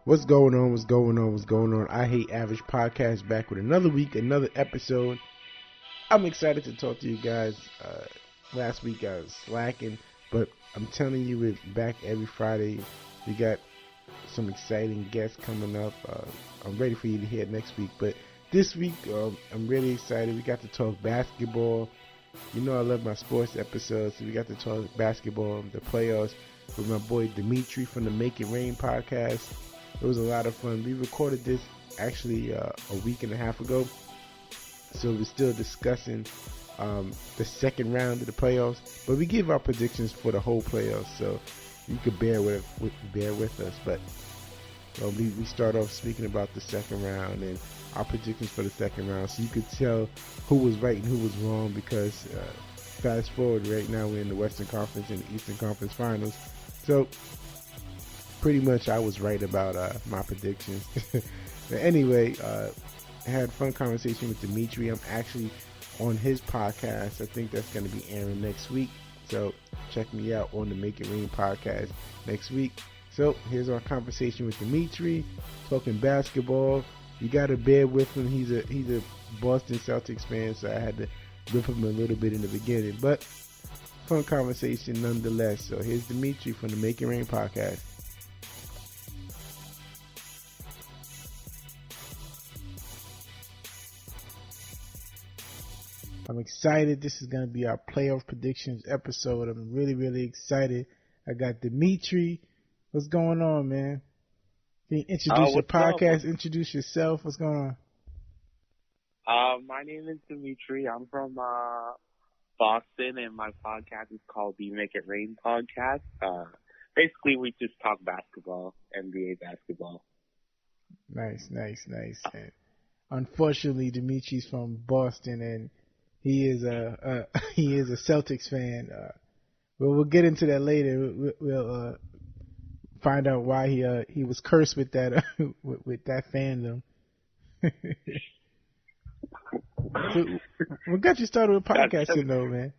What's going on? What's going on? What's going on? I Hate Average Podcast back with another week, another episode. I'm excited to talk to you guys. Last week I was slacking, but I'm telling you, we're back every Friday. We got some exciting guests coming up. I'm ready for you to hear next week, but this week I'm really excited. We got to talk basketball. You know I love my sports episodes, so we got to talk basketball, the playoffs, with my boy Dimitry from the Make It Rain podcast. It was a lot of fun. We recorded this actually a week and a half ago, so we're still discussing the second round of the playoffs, but we give our predictions for the whole playoffs, so you could bear with us. But we start off speaking about the second round and our predictions for the second round, so you could tell who was right and who was wrong, because fast forward, right now we're in the Western Conference and the Eastern Conference Finals, so pretty much I was right about my predictions. But anyway, I had a fun conversation with Dimitry. I'm actually on his podcast. I think that's going to be airing next week, so check me out on the Make It Rain podcast next week. So here's our conversation with Dimitry, talking basketball. You got to bear with him. He's a Boston Celtics fan, so I had to rip him a little bit in the beginning, but fun conversation nonetheless. So here's Dimitry from the Make It Rain podcast. I'm excited. This is going to be our playoff predictions episode. I'm really, really excited. I got Dimitry. What's going on, man? Can you introduce your podcast? Introduce yourself. What's going on? My name is Dimitry. I'm from Boston, and my podcast is called the Make It Rain podcast. Basically, we just talk basketball, NBA basketball. Nice. And unfortunately, Dimitri's from Boston, and he is a Celtics fan. We'll get into that later. We'll find out why he was cursed with that with that fandom. So, what got you started with podcasting, though, man?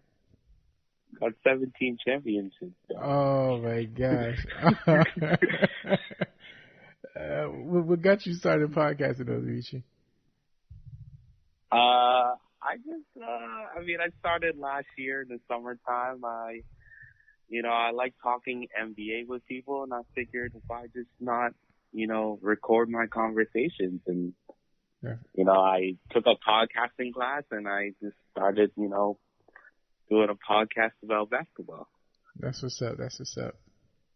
Got 17 championships. Oh my gosh! What got you started podcasting, though, Dimitri? I started last year in the summertime. I like talking NBA with people, and I figured if I just not, record my conversations, and, I took a podcasting class, and I just started, doing a podcast about basketball. That's what's up.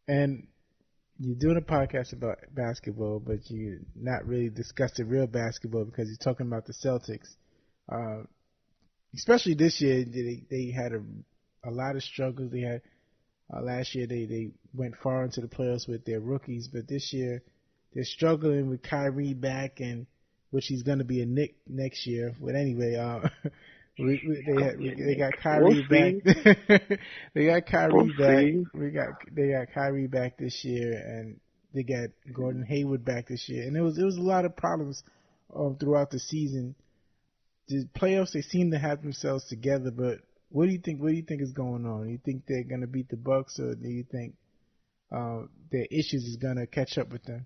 And you're doing a podcast about basketball, but you're not really discussing real basketball because you're talking about the Celtics. Especially this year, they had a lot of struggles. They had last year they went far into the playoffs with their rookies, but this year they're struggling with Kyrie back, and which he's going to be a Knick next year. But anyway, they got Kyrie back. They got Kyrie back. They got Kyrie back this year, and they got Gordon Hayward back this year. And it was a lot of problems throughout the season. The playoffs, they seem to have themselves together, but what do you think is going on? Do you think they're going to beat the Bucks, or do you think their issues is going to catch up with them?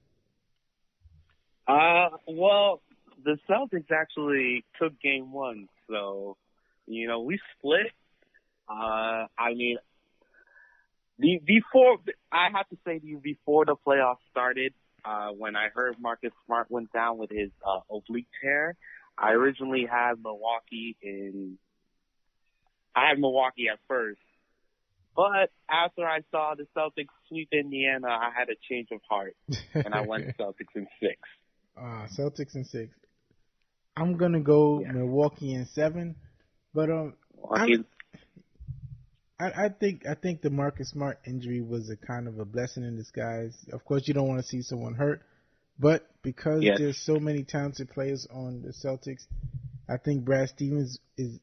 Well, the Celtics actually took game one, so, we split. Before the playoffs started, when I heard Marcus Smart went down with his oblique tear, I originally had Milwaukee at first, but after I saw the Celtics sweep Indiana, I had a change of heart, and I went Celtics in 6. Celtics in 6. I'm gonna go Milwaukee in 7, but I think the Marcus Smart injury was a kind of a blessing in disguise. Of course, you don't want to see someone hurt, but because there's so many talented players on the Celtics, I think Brad Stevens is.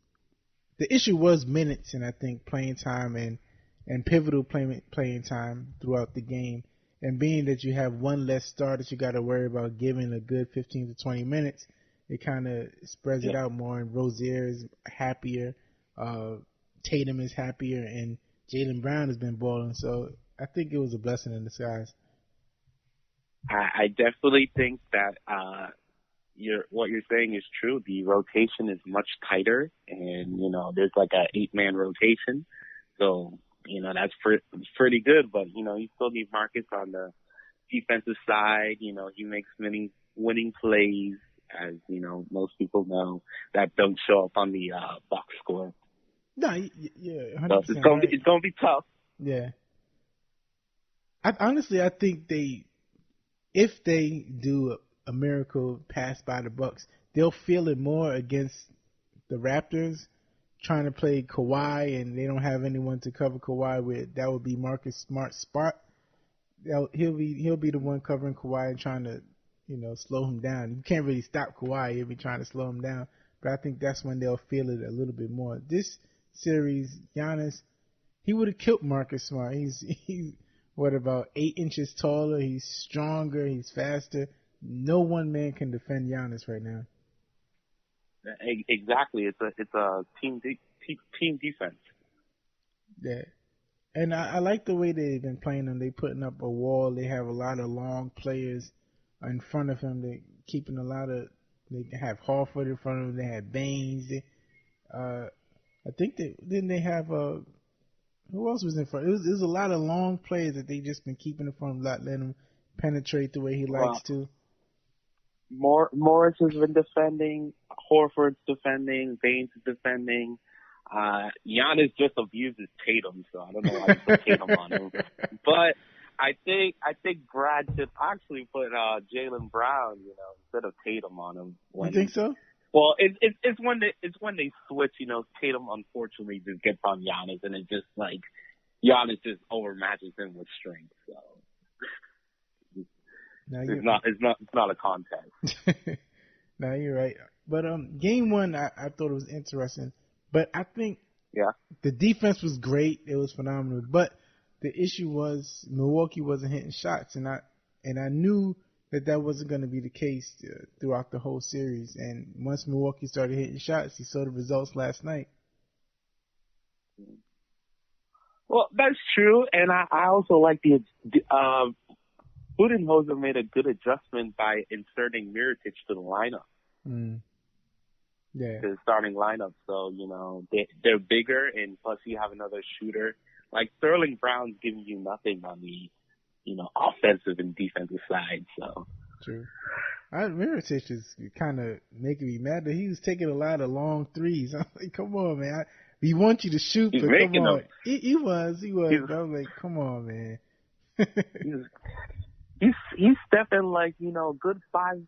The issue was minutes, and I think playing time and pivotal playing time throughout the game. And being that you have one less star that you got to worry about giving a good 15 to 20 minutes, it kind of spreads it out more. And Rozier is happier, Tatum is happier, and Jaylen Brown has been balling. So I think it was a blessing in disguise. I definitely think that what you're saying is true. The rotation is much tighter, and there's like a 8-man rotation, so that's pretty good. But you still need Marcus on the defensive side. He makes many winning plays, as most people know, that don't show up on the box score. No, yeah, So 100% it's gonna be tough. Yeah. Honestly, I think if they do a miracle pass by the Bucks, they'll feel it more against the Raptors trying to play Kawhi, and they don't have anyone to cover Kawhi with. That would be Marcus Smart's spot. He'll be the one covering Kawhi and trying to slow him down. You can't really stop Kawhi. You'll be trying to slow him down. But I think that's when they'll feel it a little bit more. This series, Giannis, he would have killed Marcus Smart. He's about 8 inches taller. He's stronger. He's faster. No one man can defend Giannis right now. Exactly. It's a team defense. Yeah. And I like the way they've been playing them. They putting up a wall. They have a lot of long players in front of him. They keeping a lot of. They have Horford in front of them. They have Baines. I think they have who else was in front? It was a lot of long players that they just been keeping in front of, not letting him penetrate the way he likes to. Morris has been defending. Horford's defending. Baines is defending. Giannis just abuses Tatum, so I don't know why you put Tatum on him. But I think Brad should actually put Jaylen Brown, instead of Tatum on him. You think so? Well, it's when they switch. Tatum unfortunately just gets on Giannis, and it's just like Giannis just overmatches him with strength. So it's not a contest. No, you're right. But game one, I thought it was interesting. But I think the defense was great. It was phenomenal. But the issue was Milwaukee wasn't hitting shots, and I knew that wasn't going to be the case throughout the whole series. And once Milwaukee started hitting shots, you saw the results last night. Well, that's true, and I also like the Budenholzer made a good adjustment by inserting Mirotic to the lineup. Yeah. To the starting lineup, so they're bigger, and plus you have another shooter. Like Sterling Brown's giving you nothing on the offensive and defensive side. So true. Mirotic is kind of making me mad that he was taking a lot of long threes. I'm like, come on, man. We want you to shoot, but come on. He was. But I was like, come on, man. he's stepping like good five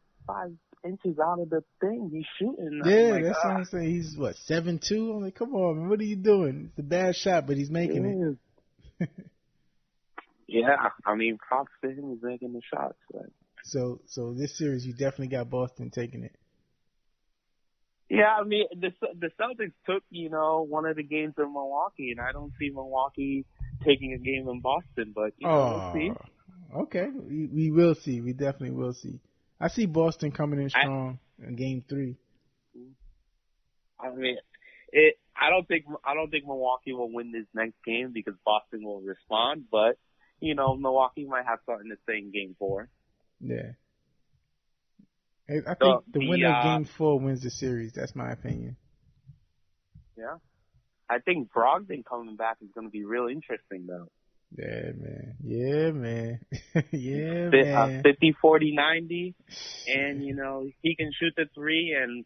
inches out of the thing. He's shooting. Yeah, that's what I'm saying. He's 7'2". I'm like, come on, man. What are you doing? It's a bad shot, but he's making it. Yeah, I mean, props to him. He's making the shots. Right? So this series, you definitely got Boston taking it. Yeah, I mean, the Celtics took, one of the games in Milwaukee, and I don't see Milwaukee taking a game in Boston, but, we'll see. Okay, we will see. We definitely will see. I see Boston coming in strong in Game 3. I mean, I don't think Milwaukee will win this next game because Boston will respond, but, Milwaukee might have something to say in Game 4. Yeah. I think the winner of Game 4 wins the series. That's my opinion. Yeah. I think Brogdon coming back is going to be real interesting, though. Yeah, man. Yeah, man. 50, 40, 90. And, he can shoot the three. And,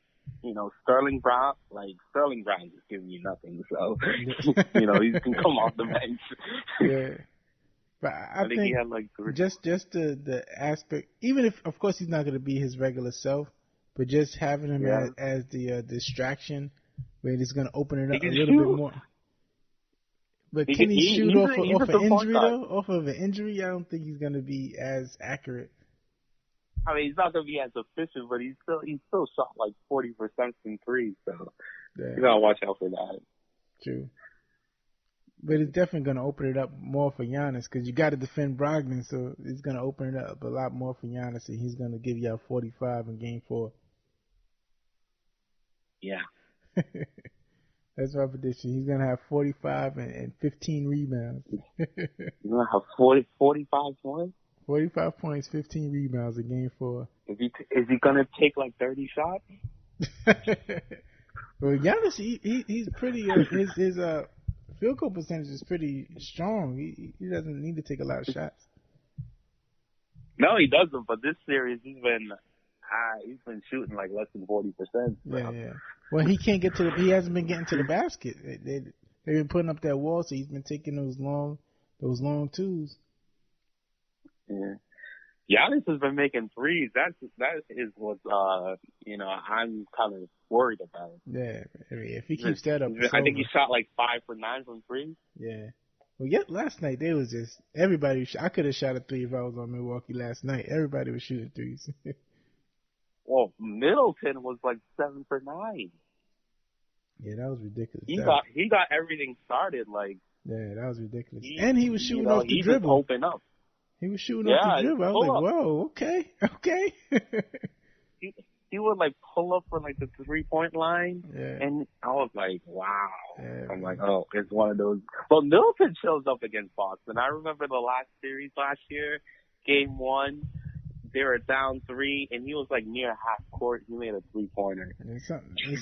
Sterling Brown is giving you nothing. So, he can come off the bench. Yeah. But I think he had just the aspect, even if, of course, he's not going to be his regular self, but just having him as the distraction, where he's going to open it up a little bit more. But can he shoot off an injury, though? Off of an injury, I don't think he's going to be as accurate. I mean, he's not going to be as efficient, but he's still shot like 40% from three, so you got to watch out for that. True. But it's definitely going to open it up more for Giannis because you got to defend Brogdon, so it's going to open it up a lot more for Giannis, and he's going to give you a 45 in Game 4. Yeah. That's my prediction. He's going to have 45 and 15 rebounds. He's going to have 45 points? 45 points, 15 rebounds in game 4. Is he gonna take like 30 shots? Well, Giannis, he's pretty. His field goal percentage is pretty strong. He doesn't need to take a lot of shots. No, he doesn't. But this series, he's been shooting like less than 40%. Yeah. Well, he can't get to he hasn't been getting to the basket. They've been putting up that wall, so he's been taking those long twos. Yeah. Giannis has been making threes. That is what I'm kind of worried about. Yeah, I mean, if he keeps that up, I think he shot like 5 for 9 from three. Yeah. Well, last night they was just everybody. I could have shot a 3 if I was on Milwaukee last night. Everybody was shooting threes. Well, Middleton was like 7 for 9. Yeah, that was ridiculous. He got everything started like. Yeah, that was ridiculous. And he was shooting off the he dribble. Just open up. He was shooting off the dribble. I was like, whoa, okay. He would like pull up for like the 3-point line, and I was like, wow. Yeah, I'm like, oh, it's one of those. Well, Middleton shows up against Boston. I remember the last series last year, game 1, they were down 3, and he was like near half court. He made a 3-pointer. It's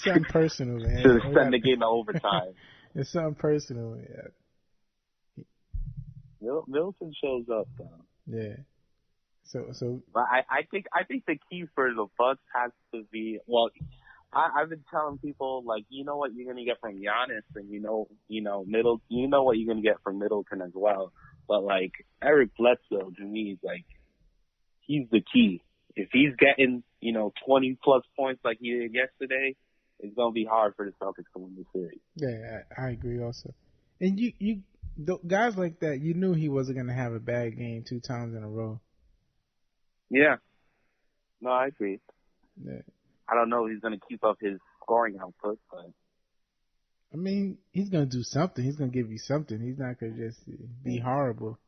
something personal, man. To send the game to overtime. It's something personal, yeah. Middleton shows up, though. Yeah. So. But I think the key for the Bucks has to be, well, I've been telling people, like, you know what you're gonna get from Giannis, and you know what you're gonna get from Middleton as well. But like Eric Bledsoe, to me, is like, he's the key. If he's getting 20 plus points like he did yesterday, it's gonna be hard for the Celtics to win the series. Yeah, I agree also. And you guys like that, you knew he wasn't gonna have a bad game 2 times in a row. Yeah. No, I agree. Yeah. I don't know if he's going to keep up his scoring output, but. I mean, he's going to do something. He's going to give you something. He's not going to just be horrible.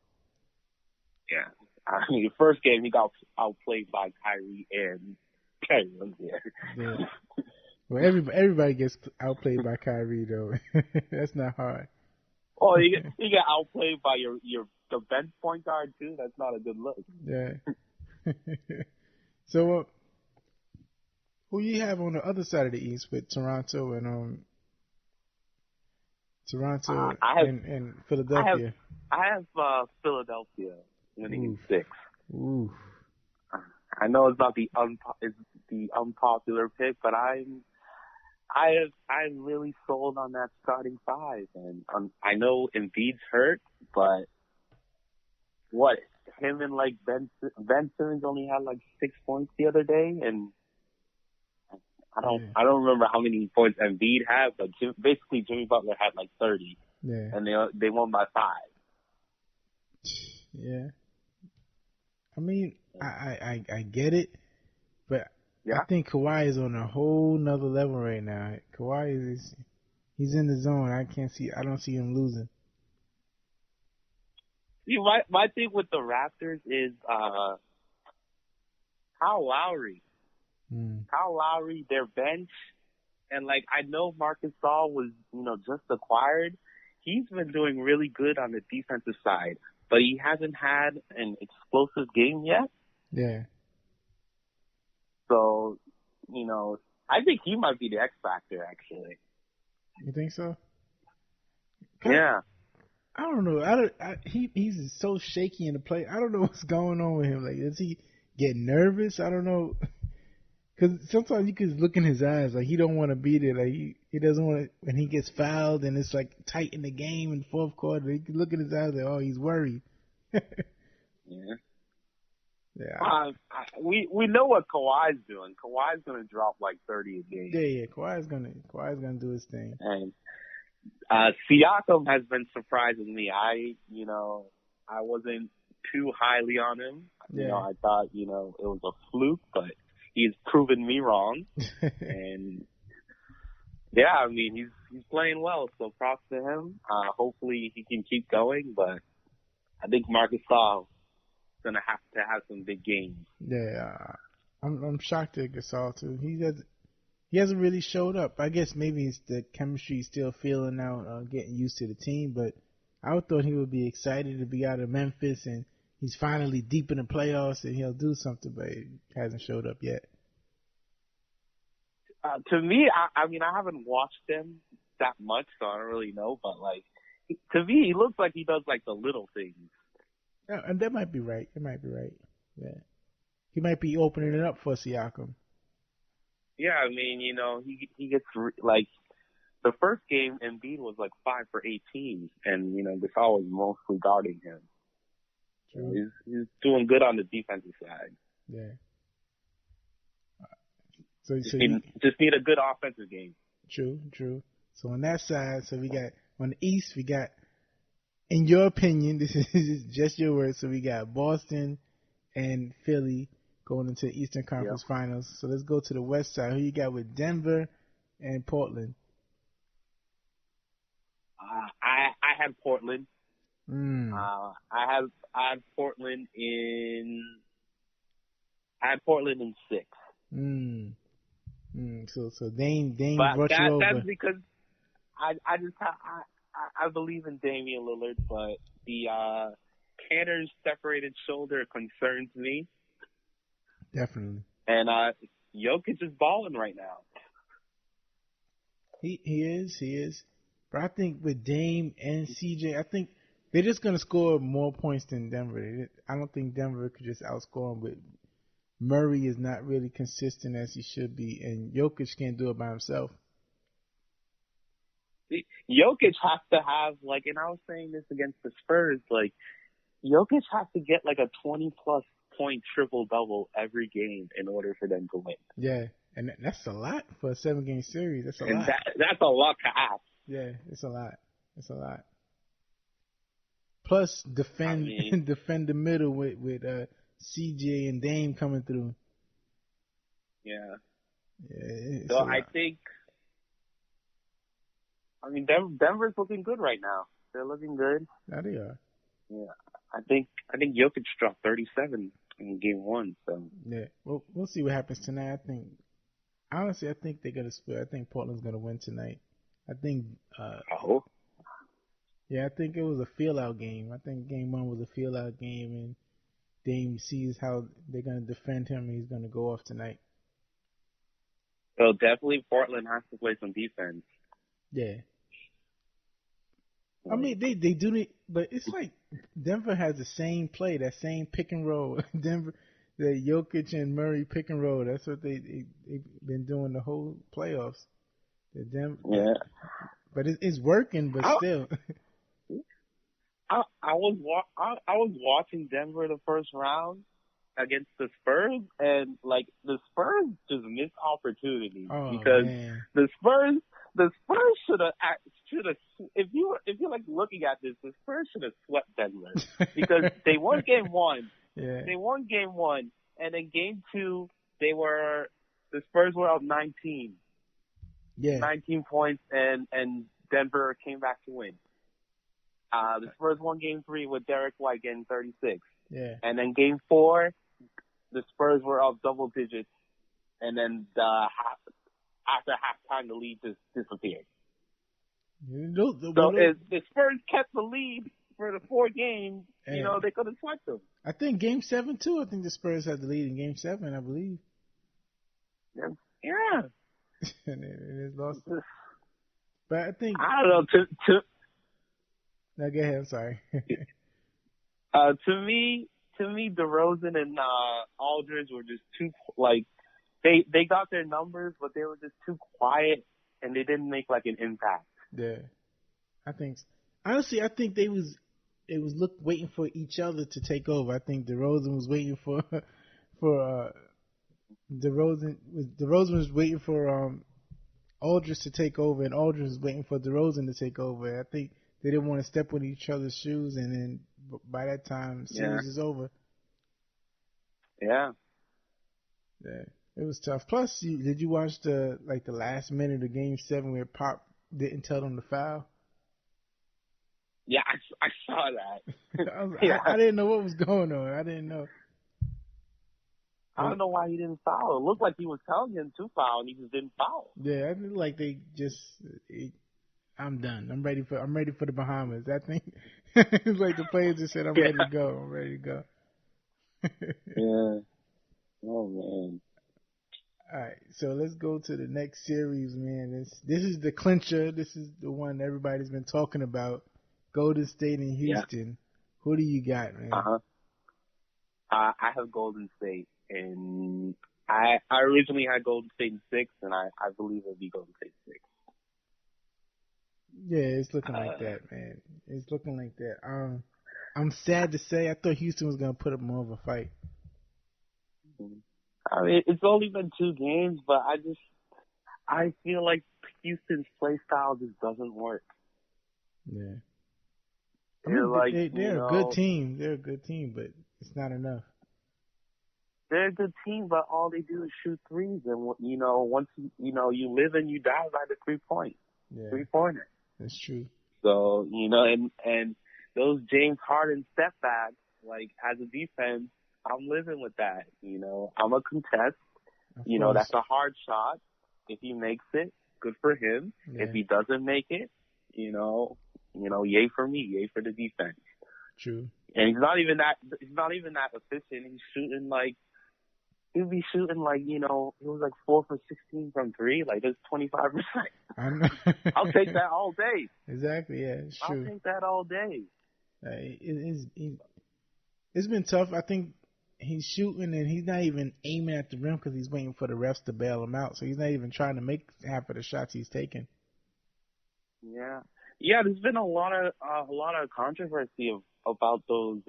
Yeah. I mean, the first game, he got outplayed by Kyrie, and Kyrie was there. Yeah. Well, everybody gets outplayed by Kyrie, though. That's not hard. Oh, you get outplayed by the bench point guard, too? That's not a good look. Yeah. So, who you have on the other side of the East with Toronto and and Philadelphia? I have Philadelphia winning in 6. Ooh. I know it's not the unpopular pick, but I'm really sold on that starting 5, and I know Embiid's hurt, but what? Him and like Ben Simmons only had like 6 points the other day, and I don't remember how many points Embiid had, but basically Jimmy Butler had like 30, and they won by 5. Yeah, I mean I get it, but I think Kawhi is on a whole nother level right now. Kawhi he's in the zone. I don't see him losing. See, my thing with the Raptors is Kyle Lowry. Kyle Lowry, their bench, and like I know Marcus Gasol was just acquired. He's been doing really good on the defensive side, but he hasn't had an explosive game yet. Yeah. So, I think he might be the X factor actually. You think so? Yeah. I don't know. He's so shaky in the play. I don't know what's going on with him. Like, does he get nervous? I don't know. Because sometimes you can look in his eyes like he don't want to be there. Like he doesn't want to. When he gets fouled and it's like tight in the game in the fourth quarter, you can look in his eyes like, oh, he's worried. Yeah. Yeah. We know what Kawhi's doing. Kawhi's gonna drop like 30 a game. Yeah. Kawhi's gonna do his thing. And Siakam has been surprising me. I wasn't too highly on him. Yeah. I thought, it was a fluke, but he's proven me wrong. And yeah, I mean, he's playing well, so props to him. Hopefully he can keep going, but I think Marcus Gasol is gonna have to have some big games. Yeah, I'm shocked at Gasol too. He hasn't really showed up. I guess maybe it's the chemistry still feeling out, getting used to the team. But I thought he would be excited to be out of Memphis and he's finally deep in the playoffs and he'll do something, but he hasn't showed up yet. To me, I mean, I haven't watched him that much, so I don't really know. But like, to me, he looks like he does like the little things. Yeah, and that might be right. It might be right. Yeah, he might be opening it up for Siakam. Yeah, I mean, you know, he gets like the first game, Embiid was like 5 for 18, and you know, Gasol was mostly guarding him. So he's doing good on the defensive side. Yeah. Just need a good offensive game. True. So on that side, so we got on the East, we got, in your opinion, this is just your word. So we got Boston and Philly going into the Eastern Conference Finals. So let's go to the West side. Who you got with Denver and Portland? I had Portland. I had Portland in 6. So Dame but brought you over. That's because I believe in Damian Lillard, but the Cantor's separated shoulder concerns me. Definitely. And Jokic is balling right now. He is. But I think with Dame and CJ, I think they're just gonna score more points than Denver. I don't think Denver could just outscore them. But Murray is not really consistent as he should be, and Jokic can't do it by himself. Jokic has to have, like, and I was saying this against the Spurs, like, Jokic has to get like a 20-plus point triple-double every game in order for them to win. Yeah, and that's a lot for a 7-game series. That's a lot. That's a lot to ask. Yeah, it's a lot. Plus, defend the middle with CJ and Dame coming through. Yeah. So I think, I mean, Denver's looking good right now. They're looking good. Yeah, they are. Yeah, I think Jokic dropped 37 in game 1. So yeah, well, we'll see what happens tonight. Honestly, I think they're gonna split. I think Portland's gonna win tonight. I think. Yeah, I think it was a feel-out game. I think game 1 was a feel-out game, and Dame sees how they're gonna defend him, and he's gonna go off tonight. So definitely Portland has to play some defense. Yeah. I mean, they do it, but it's like Denver has the same play, that same pick and roll. Denver, the Jokic and Murray pick and roll. That's what they've been doing the whole playoffs. Yeah. But it's working, but still. I was watching Denver the first round against the Spurs, and like the Spurs just missed opportunity because man. the Spurs should have if you're like looking at this, the Spurs should have swept Denver because they won game 1. Yeah. They won game 1, and in game 2 the Spurs were up 19. Yeah. 19 points, and Denver came back to win. The Spurs won game 3 with Derek White getting 36. Yeah. And then game 4, the Spurs were up double digits, and then after halftime, the lead just disappeared. If the Spurs kept the lead for the 4 games, they could have swept them. I think game 7 too. I think the Spurs had the lead in game 7, I believe. Yeah. And it lost. But I think I don't know. No, go ahead. I'm sorry. To me, DeRozan and Aldridge were just too they got their numbers, but they were just too quiet, and they didn't make like an impact. Yeah, I think honestly, I think they was waiting for each other to take over. I think DeRozan was waiting for DeRozan was waiting for Aldridge to take over, and Aldridge was waiting for DeRozan to take over. I think they didn't want to step on each other's shoes, and then by that time, the series is over. Yeah. Yeah, it was tough. Plus, did you watch the last minute of Game 7 where Pop didn't tell them to foul? Yeah, I saw that. I didn't know what was going on. I didn't know. I don't know why he didn't foul. It looked like he was telling him to foul, and he just didn't foul. Yeah, I feel like they just. I'm done. I'm ready for the Bahamas. I think it's like the players just said, I'm Yeah. ready to go. I'm ready to go. Yeah. Oh man. All right, so let's go to the next series, man. This is the clincher. This is the one everybody's been talking about. Golden State and Yeah. Houston. Who do you got, man? I have Golden State, and I originally had Golden State in 6, and I believe it'll be Golden State 6. Yeah, it's looking like that, man. It's looking like that. I'm sad to say I thought Houston was gonna put up more of a fight. I mean, it's only been 2 games, but I feel like Houston's play style just doesn't work. Yeah. They're a good team. They're a good team, but it's not enough. They're a good team, but all they do is shoot threes, and once you live and you die by the 3-point, 3-pointer. That's true. So and those James Harden step backs, like as a defense, I'm living with that. I'm a contest. That's a hard shot. If he makes it, good for him. Yeah. If he doesn't make it, yay for me, yay for the defense. True. And he's not even that efficient. He'd be shooting like, it was like 4 for 16 from 3, like that's 25%. I'll take that all day. Exactly, yeah, it's true. I'll take that all day. It's been tough. I think he's shooting and he's not even aiming at the rim because he's waiting for the refs to bail him out. So he's not even trying to make half of the shots he's taking. Yeah. There's been a lot of controversy about those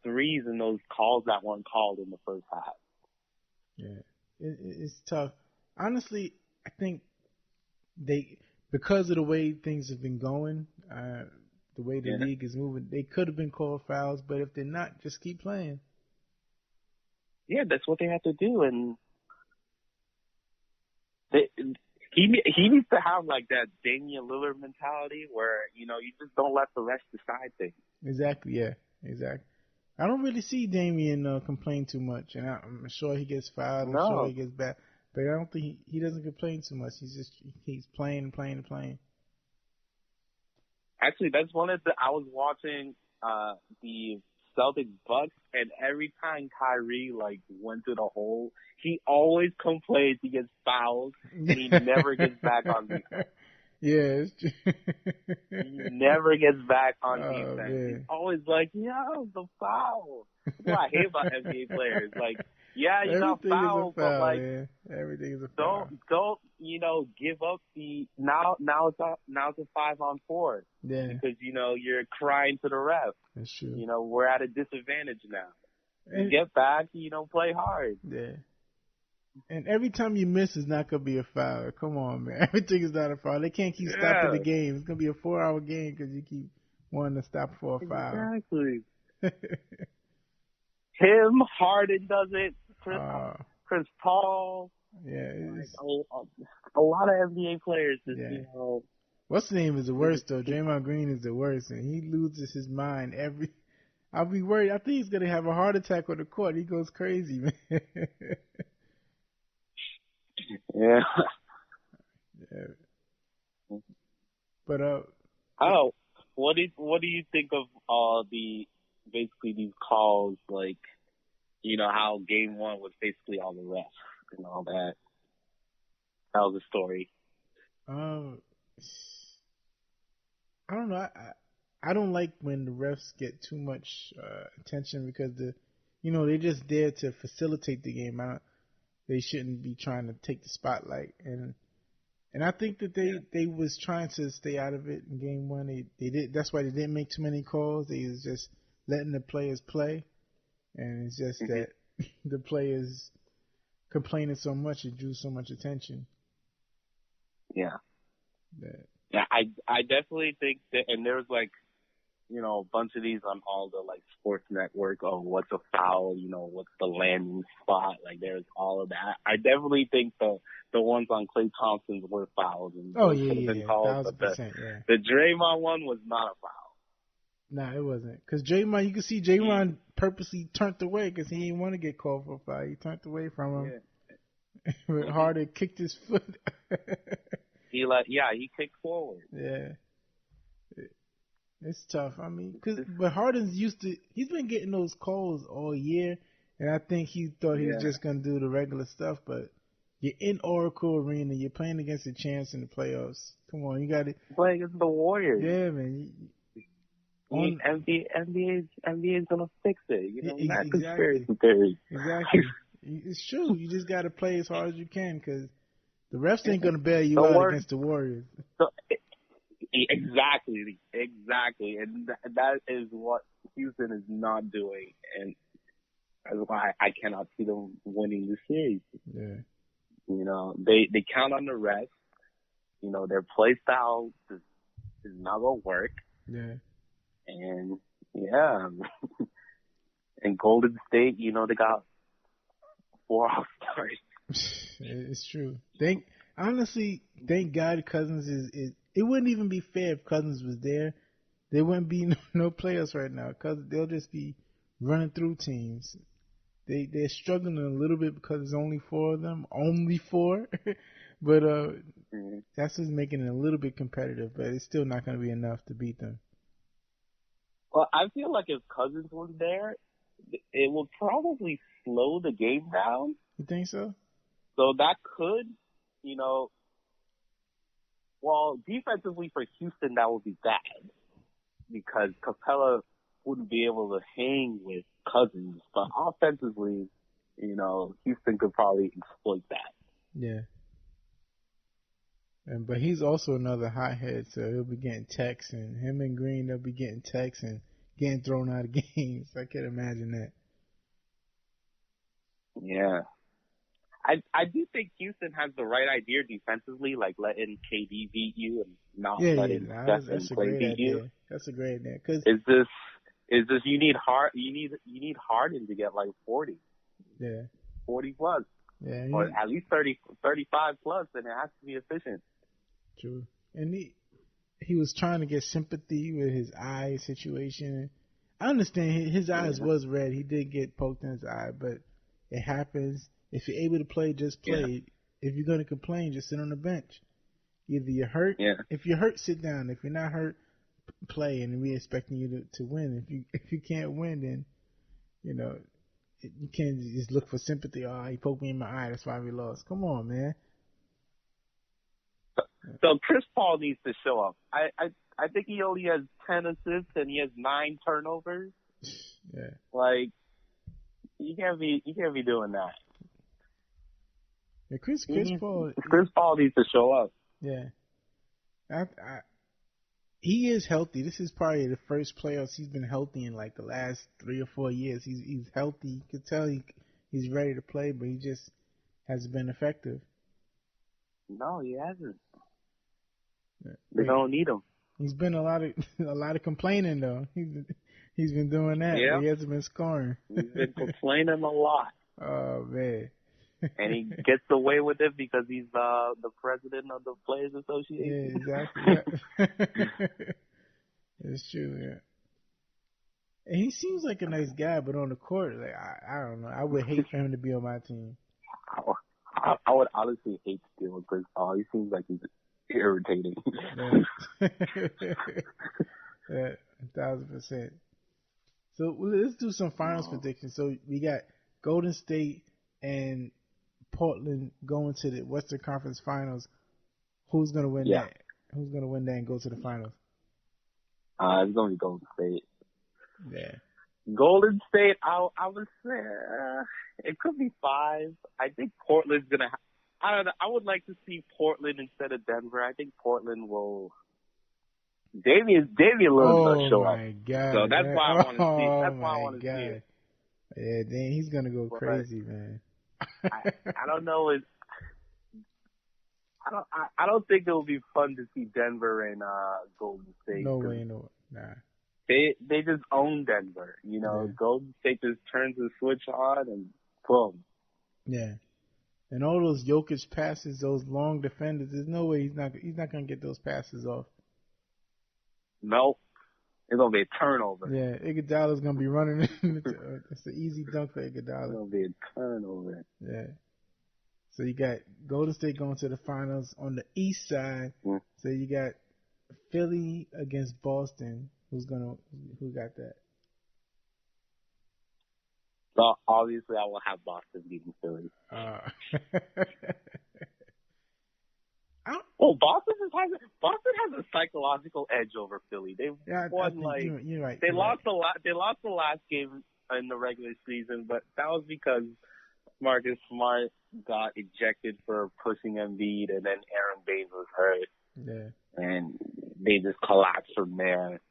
threes and those calls that weren't called in the first half. Yeah, it's tough. Honestly, I think because of the way things have been going, the way the league is moving, they could have been called fouls, but if they're not, just keep playing. Yeah, that's what they have to do, and he needs to have like that Damian Lillard mentality where you just don't let the refs decide things. Exactly. Yeah. Exactly. I don't really see Damian complain too much, and I'm sure he gets fouled. I'm sure he gets bad, but I don't think he doesn't complain too much. He's playing and playing and playing. Actually, that's one of I was watching the Celtics Bucks, and every time Kyrie went to the hole, he always complains he gets fouled, and he never gets back on defense. Yeah, it's true. He never gets back on defense. Man. He's always like, the foul. That's what I hate about NBA players. You got fouled, but everything is a foul. Don't give up the now it's a 5-on-4. Yeah. Because you're crying to the ref. That's true. We're at a disadvantage now. You get back, play hard. Yeah. And every time you miss is not going to be a foul. Come on, man. Everything is not a foul. They can't keep stopping the game. It's going to be a 4-hour game because you keep wanting to stop for a foul. Exactly. Him, Harden does it. Chris Paul. Yeah. A lot of NBA players just, What's the name is the worst, though? Draymond Green is the worst, and he loses his mind I'll be worried. I think he's going to have a heart attack on the court. He goes crazy, man. Yeah. But what do you think of basically these calls, how game 1 was basically all the refs and all that? That was the story. I don't know. I don't like when the refs get too much attention because they're just there to facilitate the game. They shouldn't be trying to take the spotlight, and I think that they was trying to stay out of it in game 1. They did. That's why they didn't make too many calls. They was just letting the players play, and it's just that the players complaining so much it drew so much attention. Yeah. I definitely think that, and there was a bunch of these on all the sports network. Oh, what's a foul? What's the landing spot? There's all of that. I definitely think the ones on Klay Thompson's were fouls and could have been called. But the Draymond one was not a foul. No, it wasn't. Because Draymond, you can see Draymond purposely turned away because he didn't want to get called for a foul. He turned away from him. Yeah. Harden kicked his foot. he kicked forward. Yeah. It's tough. I mean, but Harden's he's been getting those calls all year, and I think he thought he was just going to do the regular stuff, but you're in Oracle Arena, you're playing against the champs in the playoffs. Come on, you got to play against the Warriors. Yeah, man. NBA's gonna fix it. You know, not exactly. conspiracy theory. Exactly. It's true. You just got to play as hard as you can because the refs ain't gonna bail you out against the Warriors. So, exactly, and that is what Houston is not doing, and that's why I cannot see them winning the series. Yeah. You know, they count on the refs. You know, their play style is not gonna work. Yeah. And and Golden State, you know, they got 4 All-Stars. It's true. Thank God Cousins is. It wouldn't even be fair if Cousins was there. There wouldn't be no players right now because they'll just be running through teams. They're struggling a little bit because there's only 4 of them, only 4. But that's just making it a little bit competitive. But it's still not going to be enough to beat them. Well, I feel like if Cousins was there, it would probably slow the game down. You think so? So that could, you know, well, defensively for Houston, that would be bad because Capella wouldn't be able to hang with Cousins. But offensively, you know, Houston could probably exploit that. Yeah. But he's also another hothead, so he'll be getting texts, and him and Green, they'll be getting texts and getting thrown out of games. I can't imagine that. Yeah. I do think Houston has the right idea defensively, like letting KD beat you and not letting Stephen Clay beat you. That's a great idea. Cause is this you need Harden to get like 40. Yeah. 40 plus. Yeah. Or at least 30, 35 plus, and it has to be efficient. True. And he was trying to get sympathy with his eye situation. I understand his eyes was red. He did get poked in his eye, but it happens. If you're able to play, just play. Yeah. If you're going to complain, just sit on the bench. Either you're hurt. Yeah. If you're hurt, sit down. If you're not hurt, play, and we're expecting you to win. If you can't win, then you know you can't just look for sympathy. Oh, he poked me in my eye. That's why we lost. Come on, man. So Chris Paul needs to show up. I think he only has 10 assists and he has 9 turnovers. Yeah. Like you can't be doing that. Yeah, Chris Paul needs to show up. Yeah. He is healthy. This is probably the first playoffs he's been healthy in like the last 3 or 4 years. He's healthy. You can tell he's ready to play, but he just hasn't been effective. No, he hasn't. They don't need him. He's been a lot of complaining though. He's been doing that. Yeah. He hasn't been scoring. He's been complaining a lot. Oh man. And he gets away with it because he's the president of the Players Association. Yeah, exactly. Yeah. It's true, yeah. And he seems like a nice guy, but on the court, like I don't know. I would hate for him to be on my team. I would honestly hate to deal with Chris Paul. He seems like he's irritating. Yeah. Yeah, 1,000%. So let's do some finals predictions. So we got Golden State and Portland going to the Western Conference Finals. Who's going to win that? Who's going to win that and go to the finals? It's going to be Golden State. Yeah. Golden State, I would say it could be 5. I think Portland's going to I don't know. I would like to see Portland instead of Denver. I think Portland will. Damian Lillard's going to show up. Oh, my God. So that's why I want to see. That's why I want to see it. Yeah, dang, he's going to go crazy, man. I don't know. I don't think it will be fun to see Denver and Golden State. No way, no. Nah. They just own Denver. You know, Golden State just turns the switch on and boom. Yeah. And all those Jokic passes, those long defenders, there's no way he's not gonna get those passes off. Nope. It's gonna be a turnover. Yeah, Iguodala's gonna be running. It's an easy dunk for Iguodala. It's gonna be a turnover. Yeah. So you got Golden State going to the finals on the East side. Mm. So you got Philly against Boston. Who got that? So obviously, I will have Boston beating Philly. Well, Boston has a psychological edge over Philly. They've won you're right. They lost the last game in the regular season, but that was because Marcus Smart got ejected for pushing Embiid, and then Aaron Baines was hurt. Yeah. And they just collapsed from there.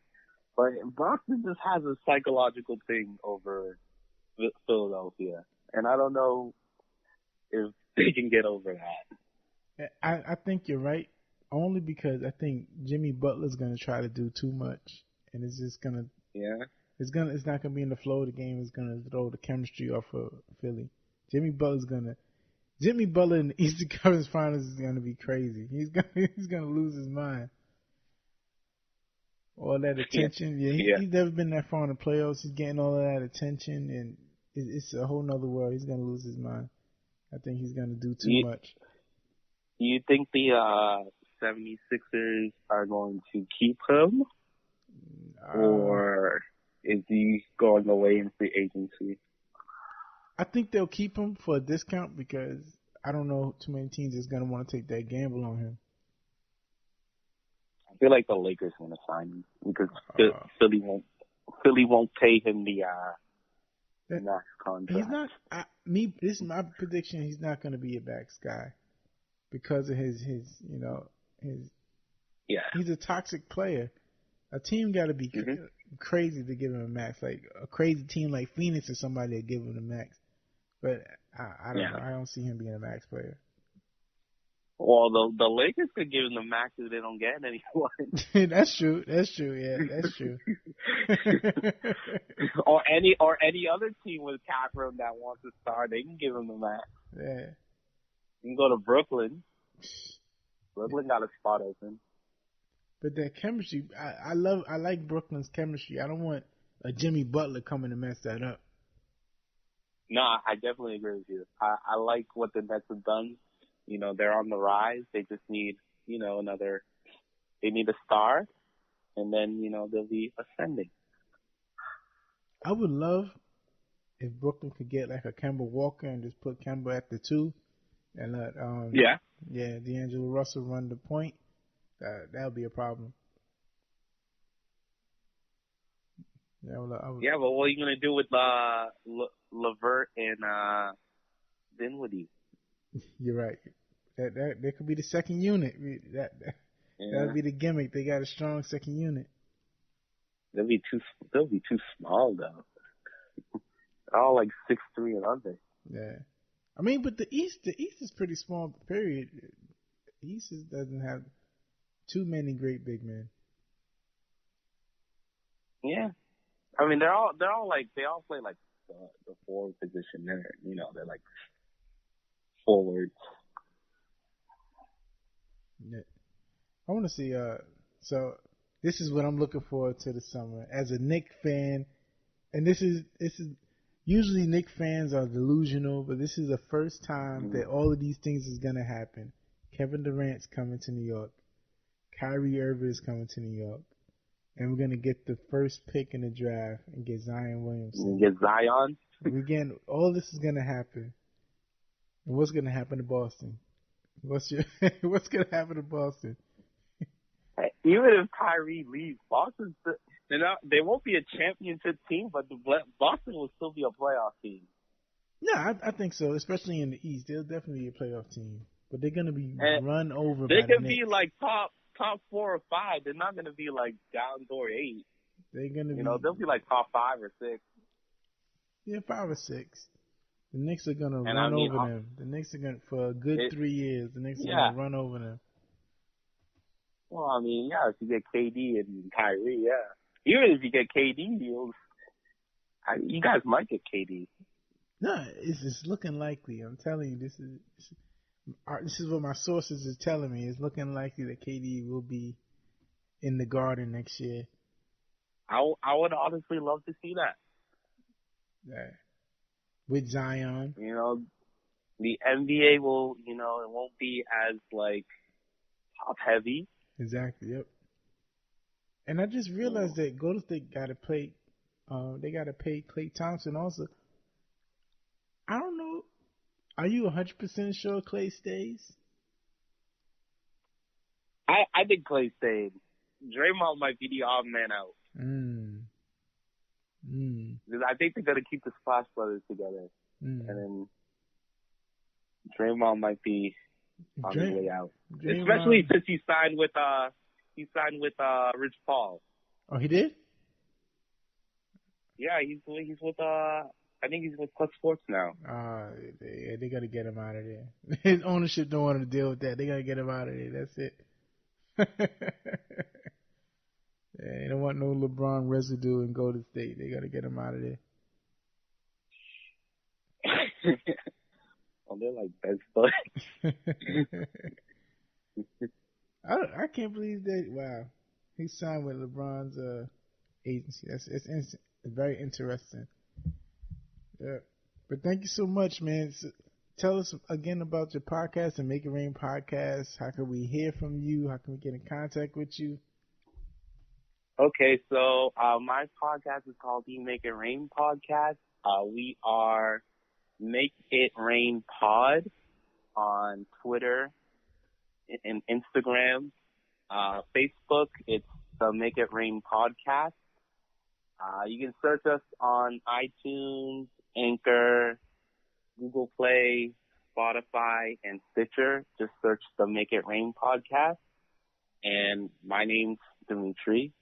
But Boston just has a psychological thing over Philadelphia, and I don't know if they can get over that. I think you're right, only because I think Jimmy Butler's gonna try to do too much, and it's just gonna it's not gonna be in the flow of the game. It's gonna throw the chemistry off of Philly. Jimmy Butler in the Eastern Conference Finals is gonna be crazy. He's gonna lose his mind. All that attention, he's never been that far in the playoffs. He's getting all of that attention, and it's a whole nother world. He's gonna lose his mind. I think he's gonna do too much. Do you think the 76ers are going to keep him, or is he going away in free agency? I think they'll keep him for a discount because I don't know too many teams is going to want to take that gamble on him. I feel like the Lakers want to sign him because Philly won't pay him the max contract. He's not. This is my prediction. He's not going to be a max guy because of his. He's a toxic player. A team got to be crazy to give him a max. Like a crazy team like Phoenix or somebody that give him a max. But I don't know. I don't see him being a max player. Well, the Lakers could give him the max if they don't get anyone. That's true. Yeah, that's true. or any other team with cap room that wants to star, they can give him the max. Yeah. You can go to Brooklyn. Brooklyn got a spot open. But that chemistry, I like Brooklyn's chemistry. I don't want a Jimmy Butler coming to mess that up. No, I definitely agree with you. I like what the Nets have done. You know, they're on the rise. They just need, they need a star, and then, they'll be ascending. I would love if Brooklyn could get like a Kemba Walker and just put Kemba at the 2 and let D'Angelo Russell run the point. That would be a problem. Yeah, but what are you going to do with LeVert and Dinwiddie? You're right. That could be the second unit. That would be the gimmick. They got a strong second unit. They'll be too small though. They're all like 6'3" and under. Yeah, I mean, but the East is pretty small. Period. The East doesn't have too many great big men. Yeah, I mean they all play like the forward position. They're like forwards. Yeah. I want to see. So this is what I'm looking forward to this summer as a Knicks fan, and this is usually Knicks fans are delusional, but this is the first time that all of these things is gonna happen. Kevin Durant's coming to New York. Kyrie Irving is coming to New York. And we're going to get the first pick in the draft and get Zion Williamson. Get Zion? All this is going to happen. And what's going to happen to Boston? What's going to happen to Boston? Even if Kyrie leaves, Boston, they won't be a championship team, but Boston will still be a playoff team. No, I think so, especially in the East. They'll definitely be a playoff team. But they're going to be run over by the Knicks. They can be like top 4 or 5. They're not going to be like down door 8. They're going to be, they'll be like top 5 or 6. Yeah, 5 or 6. The Knicks are going to run over them. The Knicks are going to, for a good 3 years, the Knicks are going to run over them. Well, I mean, if you get KD and Kyrie, even if you get KD, you guys might get KD. No, it's looking likely. I'm telling you, this is what my sources is telling me. It's looking likely that KD will be in the Garden next year. I would honestly love to see that. Yeah. With Zion. the NBA will, it won't be as like top heavy. Exactly. Yep. And I just realized that Golden State got to play. They got to pay Klay Thompson also. I don't know. Are you 100% sure Klay stays? I think Klay stayed. Draymond might be the odd man out. Because I think they're gonna keep the Splash Brothers together, and then Draymond might be on his way out. Especially since he signed with Rich Paul. Oh, he did? Yeah, he's with I think he's with Clutch Sports now. They gotta get him out of there. His ownership don't want to deal with that. They gotta get him out of there. That's it. Yeah, they don't want no LeBron residue in Golden State. They gotta get him out of there. Oh, they're like best buds. I can't believe that. Wow, he signed with LeBron's agency. It's very interesting. Yeah, but thank you so much, man. So, tell us again about your podcast, the Make It Rain podcast. How can we hear from you? How can we get in contact with you? Okay, so my podcast is called the Make It Rain podcast. We are Make It Rain Pod on Twitter and Instagram. Facebook, it's the Make It Rain podcast. You can search us on iTunes, Anchor, Google Play, Spotify, and Stitcher. Just search the Make It Rain podcast. And my name's Dimitry.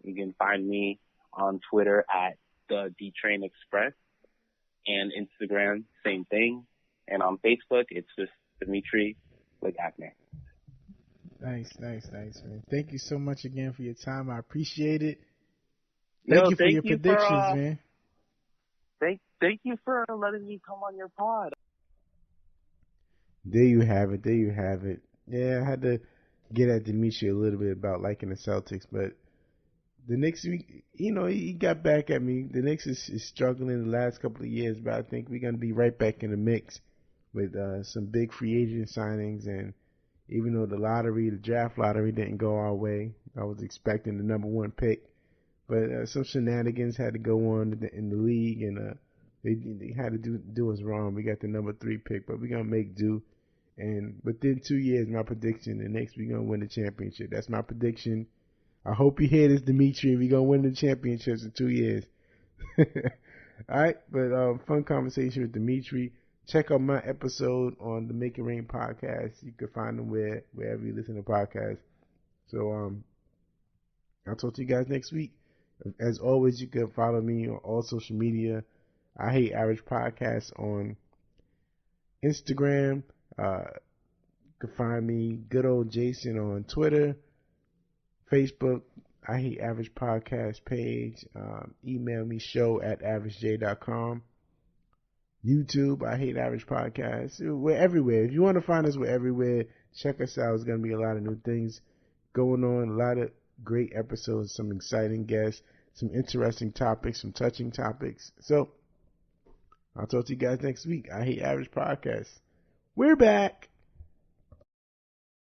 You can find me on Twitter at the D-Train Express, and Instagram, same thing. And on Facebook, it's just Dimitry with Acne. Nice, man. Thank you so much again for your time. I appreciate it. Thank you for your predictions, man. Thank you for letting me come on your pod. There you have it. Yeah, I had to get at Dimitri a little bit about liking the Celtics, but the Knicks, he got back at me. The Knicks is struggling the last couple of years, but I think we're going to be right back in the mix with some big free agent signings. And even though the draft lottery didn't go our way, I was expecting the number one pick, but some shenanigans had to go on in the league, and they had to do us wrong. We got the number 3 pick, but we're going to make do. And within 2 years, my prediction, the Knicks, we're going to win the championship. That's my prediction. I hope you hear this, Dimitri. We're going to win the championships in 2 years. All right, but fun conversation with Dimitri. Check out my episode on the Make It Rain podcast. You can find them wherever you listen to podcasts. So I'll talk to you guys next week. As always, you can follow me on all social media. I Hate Average Podcast on Instagram. You can find me, good old Jason, on Twitter, Facebook, I Hate Average Podcast page. Email me, show@averagej.com. YouTube, I Hate Average Podcast. We're everywhere. If you want to find us, we're everywhere. Check us out. There's going to be a lot of new things going on, a lot of great episodes, some exciting guests, some interesting topics, some touching topics. So I'll talk to you guys next week. I Hate Average Podcast. We're back.